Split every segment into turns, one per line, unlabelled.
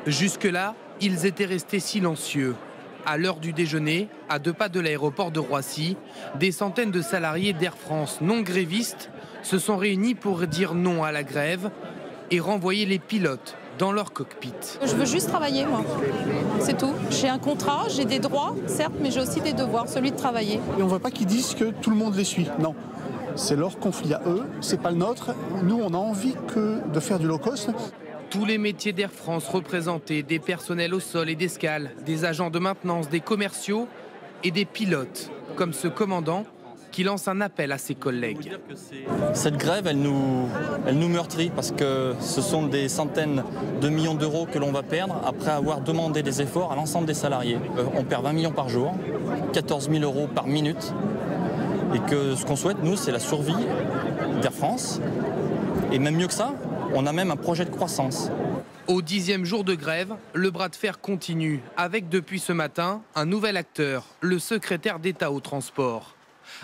Jusque-là, ils étaient restés silencieux. À l'heure du déjeuner, à 2 pas de l'aéroport de Roissy, des centaines de salariés d'Air France non grévistes se sont réunis pour dire non à la grève et renvoyer les pilotes dans leur cockpit.
Je veux juste travailler, moi. C'est tout. J'ai un contrat, j'ai des droits, certes, mais j'ai aussi des devoirs, celui de travailler.
Et on ne veut pas qu'ils disent que tout le monde les suit. Non. C'est leur conflit à eux, c'est pas le nôtre. Nous, on a envie de faire du low cost.
Tous les métiers d'Air France représentés, des personnels au sol et d'escale, des agents de maintenance, des commerciaux et des pilotes, comme ce commandant qui lance un appel à ses collègues.
Cette grève, elle nous meurtrit parce que ce sont des centaines de millions d'euros que l'on va perdre après avoir demandé des efforts à l'ensemble des salariés. On perd 20 millions par jour, 14 000 euros par minute. Et que ce qu'on souhaite, nous, c'est la survie d'Air France. Et même mieux que ça, on a même un projet de croissance.
Au 10e jour de grève, le bras de fer continue, avec depuis ce matin un nouvel acteur, le secrétaire d'État au transport.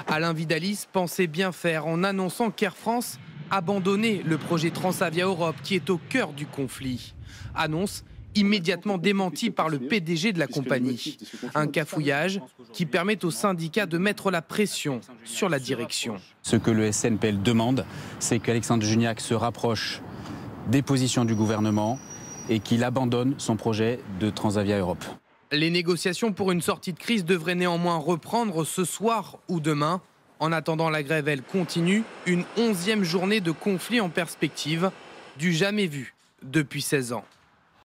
Alain Vidalis pensait bien faire en annonçant qu'Air France abandonnait le projet Transavia Europe qui est au cœur du conflit. Annonce immédiatement démenti par le PDG de la compagnie. Un cafouillage qui permet aux syndicats de mettre la pression sur la direction.
Ce que le SNPL demande, c'est qu'Alexandre Juniac se rapproche des positions du gouvernement et qu'il abandonne son projet de Transavia Europe.
Les négociations pour une sortie de crise devraient néanmoins reprendre ce soir ou demain. En attendant, la grève, elle continue. Une 11e journée de conflit en perspective, du jamais vu depuis 16 ans.